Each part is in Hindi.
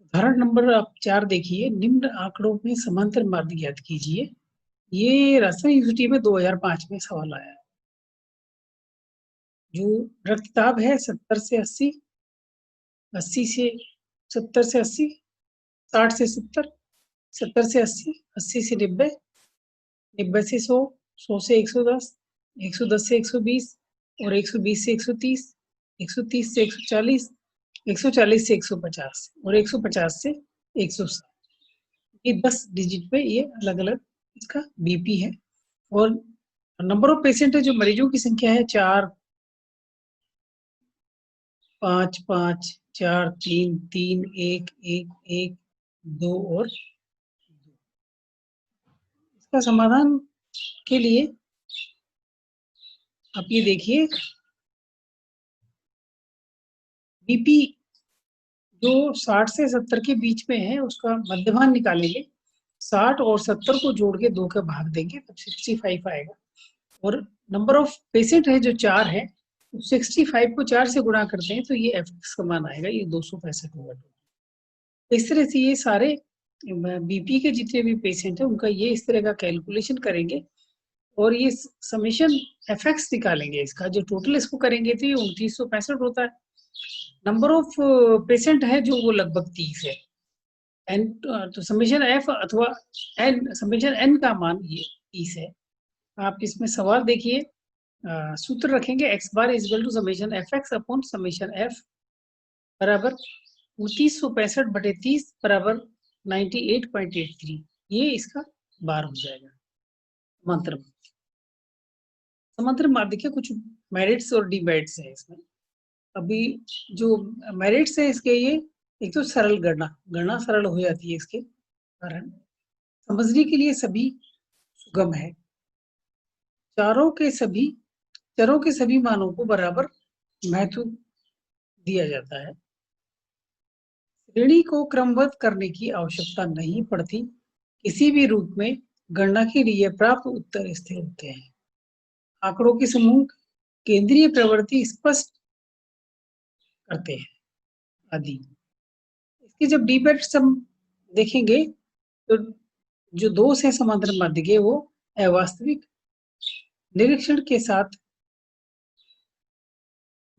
उदाहरण नंबर आप 4 देखिए, निम्न आंकड़ों में समांतर माध्य ज्ञात कीजिए। ये राजस्थान यूनिवर्सिटी में 2005 में सवाल आया है। जो रक्तचाप है 70 से 80, 80 से 70 से 80, 60 से 70, 70 से 80, 80 से 90, 90 से 100, 100 से 110, 110 से 120 और 120 से 130, 130 से 140, 140 से 150 और 150 से 160। ये 10 डिजिट पे ये अलग अलग इसका बीपी है। और नंबर ऑफ पेशेंट है, जो मरीजों की संख्या है 4, 5, 5, 4, 3, 3, 1, 1, 1, 2 और 2। इसका समाधान के लिए आप ये देखिए, बीपी जो 60 से 70 के बीच में है उसका मध्यमान निकालेंगे। 60 और 70 को जोड़ के 2 का भाग देंगे तब 65 आएगा। और नंबर ऑफ पेशेंट है जो 4 है, 65 को 4 से गुणा करते हैं तो ये एफ का मान आएगा, ये 265 होगा। इस तरह से ये सारे बीपी के जितने भी पेशेंट है उनका ये इस तरह का कैलकुलेशन करेंगे और ये समेशन एफएक्स निकालेंगे। इसका जो टोटल इसको करेंगे तो ये 2965 होता है। नंबर ऑफ पेशेंट है जो वो लगभग 30 है। एन तो समेशन एफ अथवा एन, समेशन एन का मान ये 30 है। आप इसमें सवाल देखिए, सूत्र रखेंगे X bar is equal to summation F X upon summation F बराबर 2965 बटे 30 बराबर 98.83। ये इसका बार हो जाएगा। समांतर माध्य के कुछ मेरिट्स और डिमेरिट्स है इसमें। अभी जो मेरिट्स है इसके, ये एक तो सरल गणना सरल हो जाती है इसके कारण, समझने के लिए सभी सुगम है, चरों के सभी मानों को बराबर महत्व दिया जाता है, श्रेणी को क्रमबद्ध करने की आवश्यकता नहीं पड़ती, किसी भी रूप में गणना के लिए प्राप्त उत्तर स्थिर होते हैं, आंकड़ों के समूह केंद्रीय प्रवृत्ति स्पष्ट करते हैं आदि। इसके जब डिबेट्स हम देखेंगे तो जो दोष है समांतर माध्य के, वो अवास्तविक निरीक्षण के साथ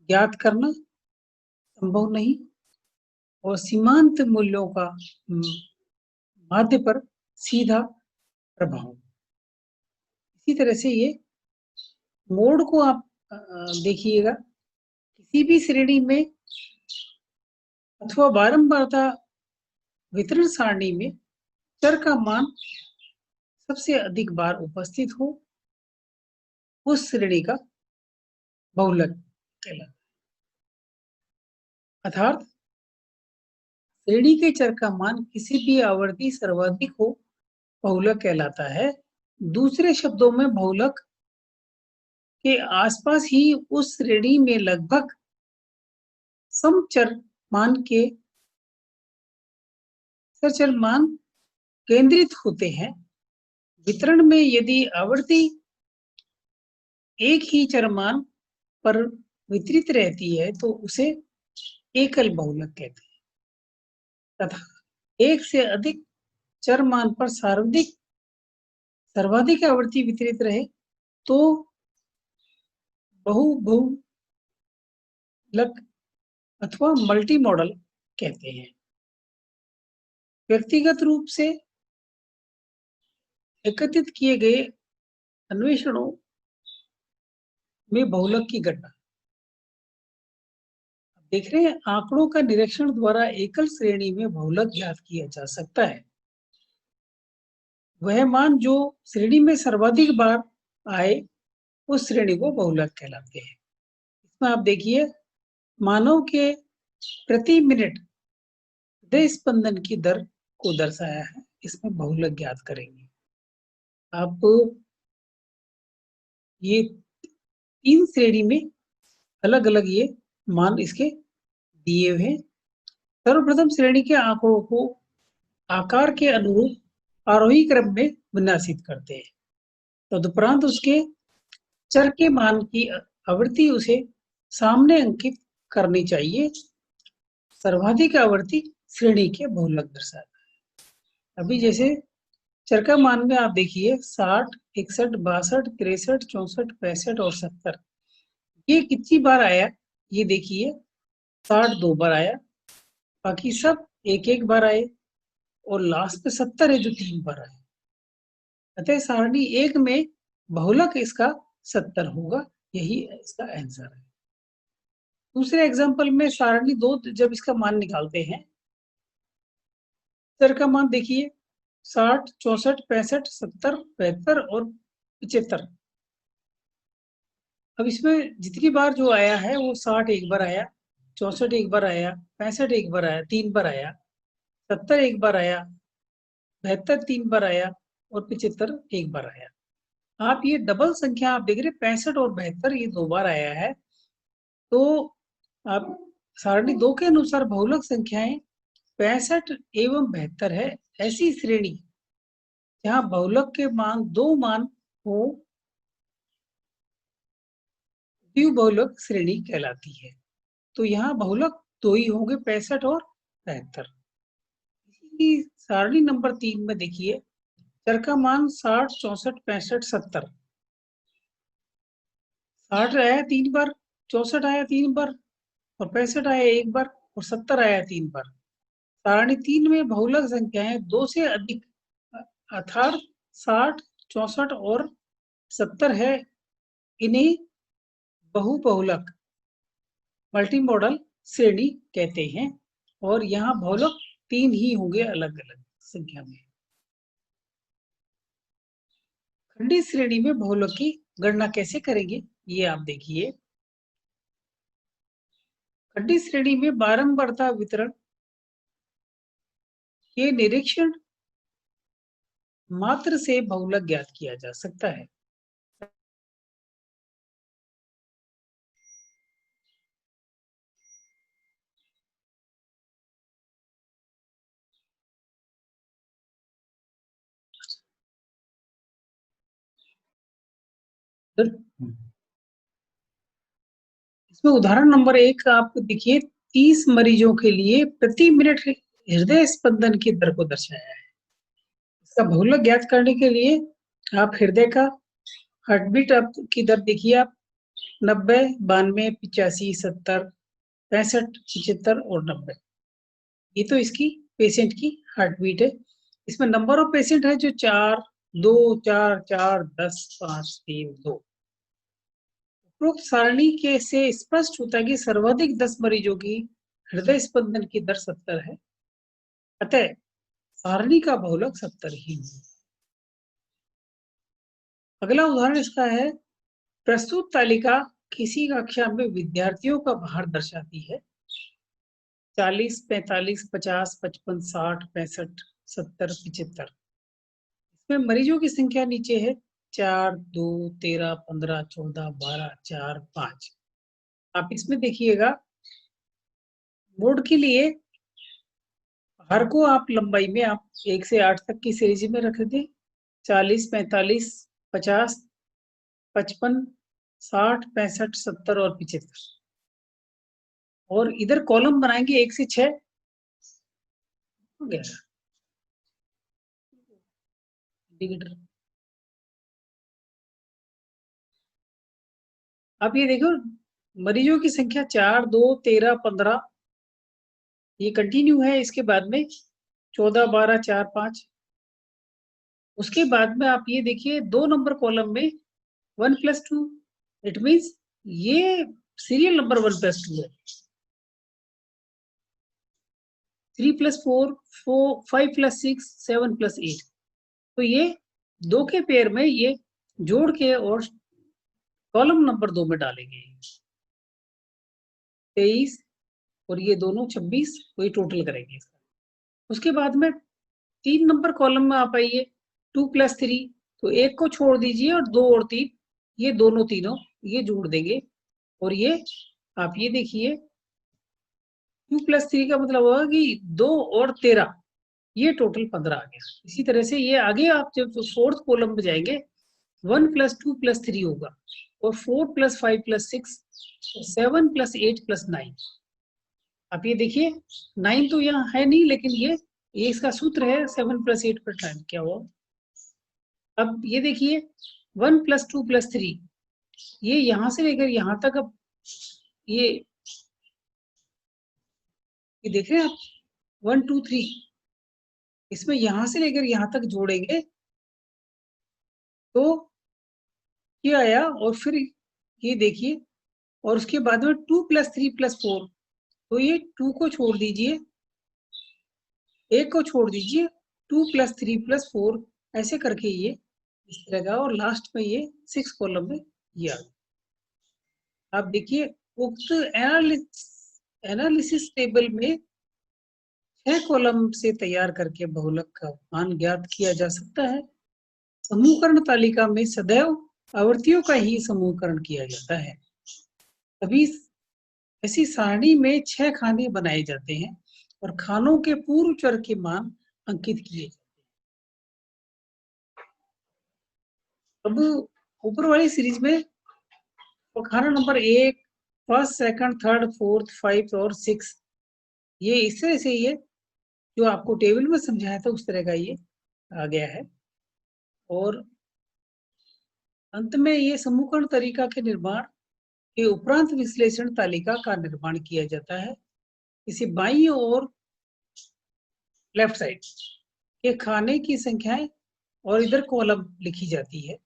ज्ञात करना संभव नहीं और सीमांत मूल्यों का माध्य पर सीधा प्रभाव। इसी तरह से ये मोड को आप देखिएगा, किसी भी श्रेणी में अथवा बारंबारता वितरण सारणी में चर का मान सबसे अधिक बार उपस्थित हो, उस श्रेणी का बहुलक कहलाता है। अर्थात श्रेणी के चर का मान किसी भी आवर्ती सर्वाधिक हो, बहुलक कहलाता है। दूसरे शब्दों में बहुलक के आसपास ही उस श्रेणी में लगभग समचर मान के चर मान केंद्रित होते हैं। वितरण में यदि आवर्ती एक ही चर मान पर वितरित रहती है तो उसे एकल बहुलक कहते हैं, तथा एक से अधिक चर मान पर सर्वाधिक आवृत्ति वितरित रहे तो बहुलक अथवा मल्टी मॉडल कहते हैं। व्यक्तिगत रूप से एकत्रित किए गए अन्वेषणों में बहुलक की गणना देख रहे हैं। आंकड़ों का निरीक्षण द्वारा एकल श्रेणी में बहुलक ज्ञात किया जा सकता है। वह मान जो श्रेणी में सर्वाधिक बार आए उस श्रेणी को बहुलक कहलाते हैं। इसमें आप देखिए, मानव के प्रति मिनट हृदय स्पंदन की दर को दर्शाया है, इसमें बहुलक ज्ञात करेंगे। आप ये 3 श्रेणी में अलग अलग ये मान इसके दिए हुए हैं। सर्वप्रथम श्रेणी के आंकड़ों को आकार के अनुरूप आरोही क्रम में विन्यासित करते हैं, तदुपरांत उसके चर के मान की आवृत्ति उसे सामने अंकित करनी चाहिए। सर्वाधिक आवृत्ति श्रेणी के बहुलक दर्शाता है। अभी जैसे चर का मान में आप देखिए 60, 61, 62, 63, 64, 65 और 70, ये कितनी बार आया ये देखिए। 60 2 बार आया, बाकी सब एक एक बार आए, और लास्ट में 70 है जो 3 बार आए। अतः सारणी 1 में बहुलक इसका 70 होगा, यही इसका आंसर है। दूसरे एग्जांपल में सारणी 2 जब इसका मान निकालते हैं, चर का मान देखिए 60, 64, 65, 70, 72 और 75। अब इसमें जितनी बार जो आया है वो 60 एक बार आया, 64 एक बार आया, 65 एक बार आया, 3 बार आया, 70 एक बार आया, 72 3 बार आया और 75 एक बार आया। आप ये डबल संख्या आप देख रहे 65 और 72 ये 2 बार आया है। तो आप सारणी 2 के अनुसार बहुलक संख्याएं 65 एवं 72 है। ऐसी श्रेणी जहां बहुलक के मान 2 मान हो द्विबहुलक श्रेणी कहलाती है। तो यहाँ बहुलक 2 ही होंगे, 65 और 72। सारणी नंबर 3 में देखिए चर का मान 60, 64, 65, 70। 60 आया 3 बार, 64 आया 3 बार और 65 आया 1 बार और 70 आया 3 बार। सारणी 3 में बहुलक संख्याएं 2 से अधिक अर्थात 60, 64 और 70 है। इन्हें बहुबहुलक मल्टी मॉडल श्रेणी कहते हैं। और यहाँ बहुलक 3 ही होंगे अलग अलग संख्या में। खंडित श्रेणी में बहुलक की गणना कैसे करेंगे ये आप देखिए। खंडित श्रेणी में बारंबारता वितरण के निरीक्षण मात्र से बहुलक ज्ञात किया जा सकता है। इसमें उदाहरण नंबर 1 आप देखिए, 30 मरीजों के लिए प्रति मिनट हृदय स्पंदन की दर को दर्शाया है। इसका बहुलक ज्ञात करने के लिए आप हृदय का हार्टबीट की दर देखिए आप 90, 92, 85, 70, 65, 75 और 90। ये तो इसकी पेशेंट की हार्टबीट है। इसमें नंबर ऑफ पेशेंट है जो 4, 2, 4, 4, 10, 5, 3, 2। उपरोक्त सारणी के से स्पष्ट होता है कि सर्वाधिक 10 मरीजों की हृदय स्पंदन की दर 70 है। अतः सारणी का बहुलक 70 ही है। अगला उदाहरण इसका है, प्रस्तुत तालिका किसी कक्षा में विद्यार्थियों का भार दर्शाती है। 40, 45, 50, 55, 60, 65, 70, 75। इसमें मरीजों की संख्या नीचे है 4, 2, 13, 15, 14, 12, 4, 5। आप इसमें देखिएगा बोर्ड के लिए भार को आप लंबाई में आप 1 से 8 तक की सीरीज में रख दें। 40, 45, 50, 55, 60, 65, 70 और 75। और इधर कॉलम बनाएंगे 1 से 6 हो गया इंडिकेटर। आप ये देखो मरीजों की संख्या 4, 2, 13, 15 ये कंटिन्यू है। इसके बाद में 14, 12, 4, 5। उसके बाद में आप ये देखिए 2 नंबर कॉलम में 1+2। इट मीन्स ये सीरियल नंबर 1+2 है। 3+4, 5+6, 7+8। तो ये 2 के पेयर में ये जोड़ के और कॉलम नंबर 2 में डालेंगे 23 और ये दोनों 26, वही टोटल करेंगे इसका। उसके बाद में 3 नंबर कॉलम में आप आइए 2+3। तो 1 को छोड़ दीजिए और 2 और 3 ये दोनों तीनों ये जोड़ देंगे। और ये आप ये देखिए 2+3 का मतलब होगा कि 2 और 13 ये टोटल 15 आ गया। इसी तरह से ये आगे आप जब 4th कॉलम में जाएंगे 1+2+3 होगा और 4+5+6, 7+8+9। आप ये देखिए 9 तो यहाँ है नहीं, लेकिन ये इसका सूत्र है 7 + 8 पर टाइम क्या हुआ। अब ये देखिए 1 + 2 + 3, ये यहाँ से लेकर यहाँ तक, अब ये देख रहे हैं आप 1 2 3, इसमें यहाँ से लेकर यहाँ तक जोड़ेंगे तो ये आया, और फिर ये देखिए, और उसके बाद में 2 + 3 + 4, तो ये 2 को छोड़ दीजिए, 1 को छोड़ दीजिए, 2 + 3 + 4 ऐसे करके ये इस तरह का, और लास्ट में ये 6 कॉलम में ये आ गया। आप देखिए उक्त एनालिसिस टेबल में 6 कॉलम से तैयार करके बहुलक का मान ज्ञात किया जा सकता है। समूहकरण तालिका में सदैव आवर्तियों का ही समूहकरण किया जाता है। तभी ऐसी सारणी में 6 खाने बनाए जाते हैं और खानों के पूर्व चर के मान अंकित किए जाते हैं। अब ऊपर वाली सीरीज में तो खाना number 1, first, second, third, fourth, 5 और 6, ये इस तरह से ये जो आपको टेबल में समझाया था उस तरह का ये आ गया है। और अंत में ये समूहकरण तरीका के निर्माण के उपरांत विश्लेषण तालिका का निर्माण किया जाता है। इसे बाईं और लेफ्ट साइड के खाने की संख्याएं और इधर कॉलम लिखी जाती है,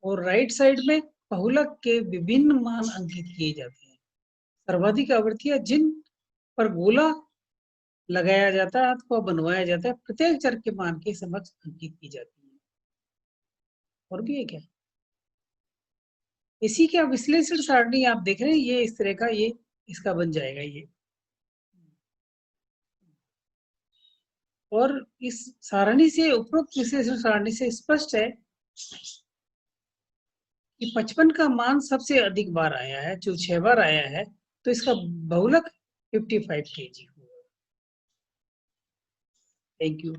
और राइट साइड में बहुलक के विभिन्न मान अंकित किए जाते हैं। सर्वाधिक आवृत्तियां जिन पर गोला लगाया जाता है अथवा बनवाया जाता है, प्रत्येक चर के मान के समक्ष अंकित की जाती है। और भी है क्या, इसी का विश्लेषण सारणी आप देख रहे हैं, ये इस तरह का ये इसका बन जाएगा ये। और इस सारणी से, उपरोक्त विश्लेषण सारणी से स्पष्ट है कि 55 का मान सबसे अधिक बार आया है, जो 6 बार आया है, तो इसका बहुलक 55 kg हुआ। Thank you.